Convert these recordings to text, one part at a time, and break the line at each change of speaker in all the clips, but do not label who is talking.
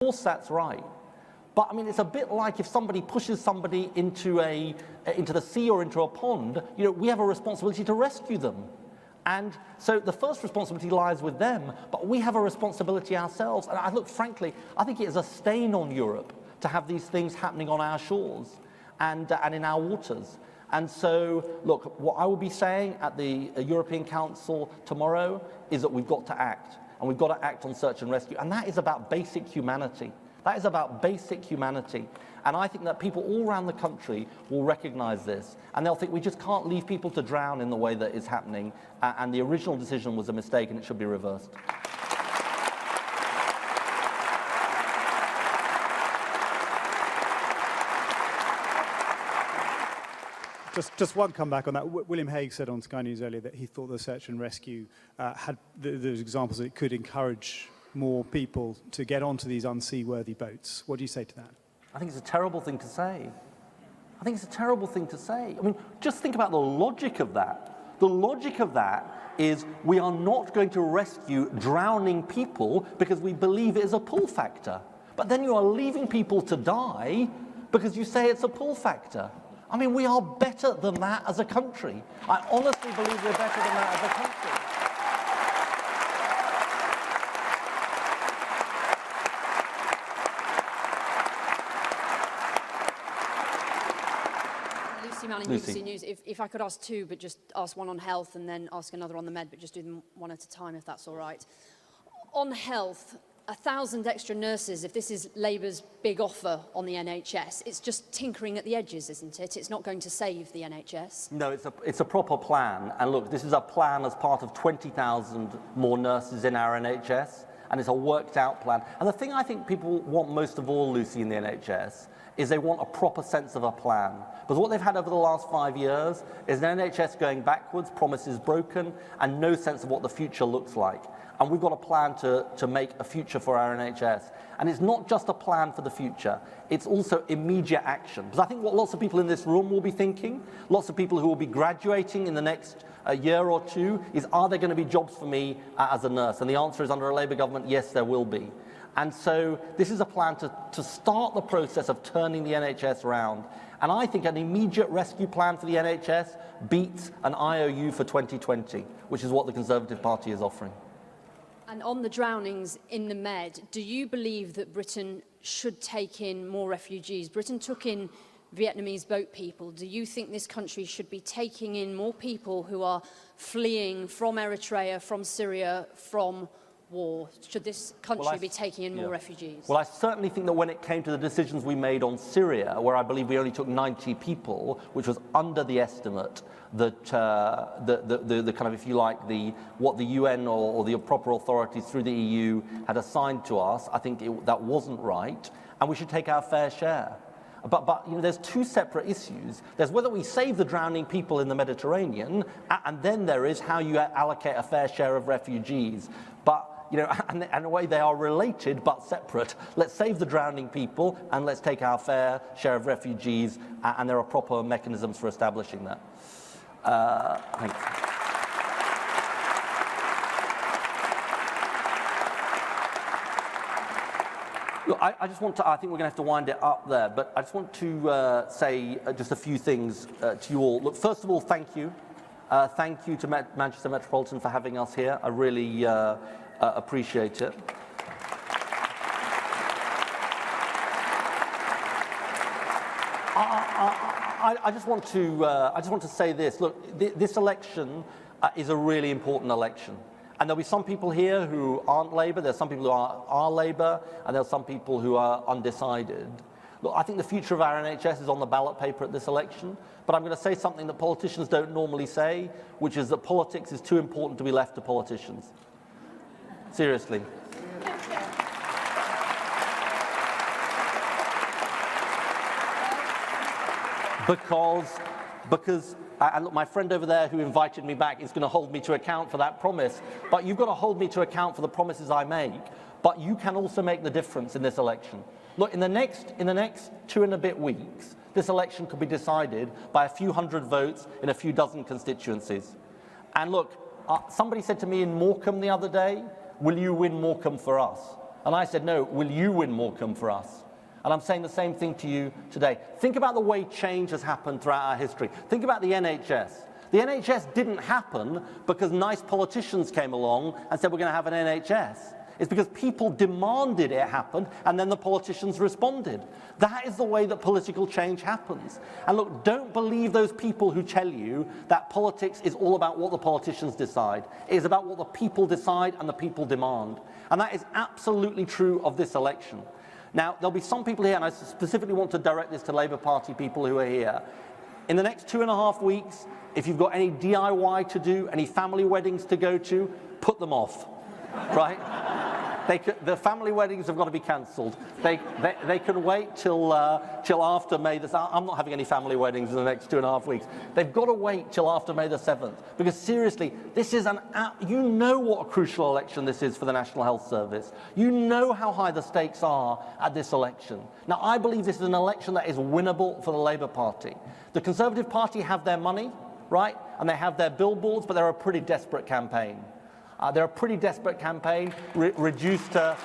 course that's right. But I mean, it's a bit like if somebody pushes somebody into the sea or into a pond, you know, we have a responsibility to rescue them. And so the first responsibility lies with them, but we have a responsibility ourselves. And look, frankly, I think it is a stain on Europe to have these things happening on our shores and in our waters. And so, look, what I will be saying at the European Council tomorrow is that we've got to act, and we've got to act on search and rescue. And that is about basic humanity. That is about basic humanity. And I think that people all around the country will recognize this, and they'll think we just can't leave people to drown in the way that is happening, and the original decision was a mistake and it should be reversed.
Just one comeback on that. William Hague said on Sky News earlier that he thought the search and rescue had those examples that it could encourage more people to get onto these unseaworthy boats. What do you say to that?
I think it's a terrible thing to say. I think it's a terrible thing to say. I mean, just think about the logic of that. The logic of that is we are not going to rescue drowning people because we believe it is a pull factor. But then you are leaving people to die because you say it's a pull factor. I mean, we are better than that as a country. I honestly believe we're better than that as a country.
BBC News. If I could ask two, but just ask one on health and then ask another on the med, but just do them one at a time, if that's all right. On health, 1,000 extra nurses, if this is Labour's big offer on the NHS, it's just tinkering at the edges, isn't it? It's not going to save the NHS.
No, it's a proper plan. And look, this is a plan as part of 20,000 more nurses in our NHS, and it's a worked out plan. And the thing I think people want most of all, Lucy, in the NHS is they want a proper sense of a plan. Because what they've had over the last 5 years is an NHS going backwards, promises broken, and no sense of what the future looks like. And we've got a plan to make a future for our NHS. And it's not just a plan for the future, it's also immediate action. Because I think what lots of people in this room will be thinking, lots of people who will be graduating in the next year or two, is are there going to be jobs for me as a nurse? And the answer is, under a Labour government, yes, there will be. And so this is a plan to start the process of turning the NHS round. And I think an immediate rescue plan for the NHS beats an IOU for 2020, which is what the Conservative Party is offering.
And on the drownings in the Med, do you believe that Britain should take in more refugees? Britain took in Vietnamese boat people. Do you think this country should be taking in more people who are fleeing from Eritrea, from Syria, from war? Should this country be taking in more refugees?
Well, I certainly think that when it came to the decisions we made on Syria, where I believe we only took 90 people, which was under the estimate that the kind of, if you like, what the UN or the proper authorities through the EU had assigned to us, I think that wasn't right, and we should take our fair share. But you know, there's two separate issues. There's whether we save the drowning people in the Mediterranean, and then there is how you allocate a fair share of refugees. But you know, and in a way they are related but separate. Let's save the drowning people and let's take our fair share of refugees, and there are proper mechanisms for establishing that. Thanks. Look, I just want to, I think we're going to have to wind it up there, but I just want to say just a few things to you all. Look, first of all, thank you. Thank you to Manchester Metropolitan for having us here. I really appreciate it. I just want to say this. Look, this election is a really important election. And there'll be some people here who aren't Labour, there's some people who are Labour, and there's some people who are undecided. Look, I think the future of our NHS is on the ballot paper at this election, but I'm going to say something that politicians don't normally say, which is that politics is too important to be left to politicians. Seriously. Because and look, my friend over there who invited me back is going to hold me to account for that promise. But you've got to hold me to account for the promises I make. But you can also make the difference in this election. Look, in the next 2 and a bit weeks, this election could be decided by a few hundred votes in a few dozen constituencies. And look, somebody said to me in Morecambe the other day, will you win Morecambe for us? And I said, no, will you win Morecambe for us? And I'm saying the same thing to you today. Think about the way change has happened throughout our history. Think about the NHS. The NHS didn't happen because nice politicians came along and said we're going to have an NHS. It's because people demanded it happen, and then the politicians responded. That is the way that political change happens. And look, don't believe those people who tell you that politics is all about what the politicians decide. It is about what the people decide and the people demand. And that is absolutely true of this election. Now, there'll be some people here, and I specifically want to direct this to Labour Party people who are here. In the next 2.5 weeks, if you've got any DIY to do, any family weddings to go to, put them off, right? The family weddings have got to be cancelled. They can wait till after May the 7th. I'm not having any family weddings in the next 2.5 weeks. They've got to wait till after May the 7th. Because seriously, this is you know what a crucial election this is for the National Health Service. You know how high the stakes are at this election. Now, I believe this is an election that is winnable for the Labour Party. The Conservative Party have their money, right? And they have their billboards, but they're a pretty desperate campaign. They're a pretty desperate campaign, reduced to...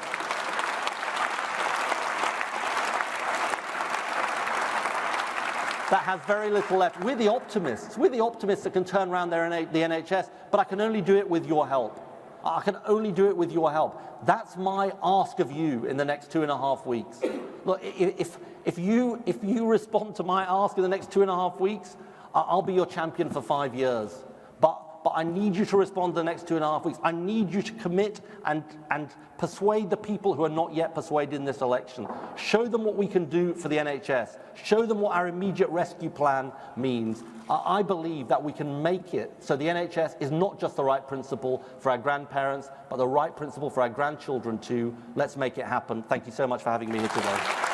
that has very little left. We're the optimists. We're the optimists that can turn around the NHS, but I can only do it with your help. I can only do it with your help. That's my ask of you in the next 2.5 weeks. Look, if you respond to my ask in the next 2.5 weeks, I'll be your champion for 5 years. But I need you to respond to the next 2.5 weeks. I need you to commit and persuade the people who are not yet persuaded in this election. Show them what we can do for the NHS. Show them what our immediate rescue plan means. I believe that we can make it so the NHS is not just the right principle for our grandparents, but the right principle for our grandchildren too. Let's make it happen. Thank you so much for having me here today.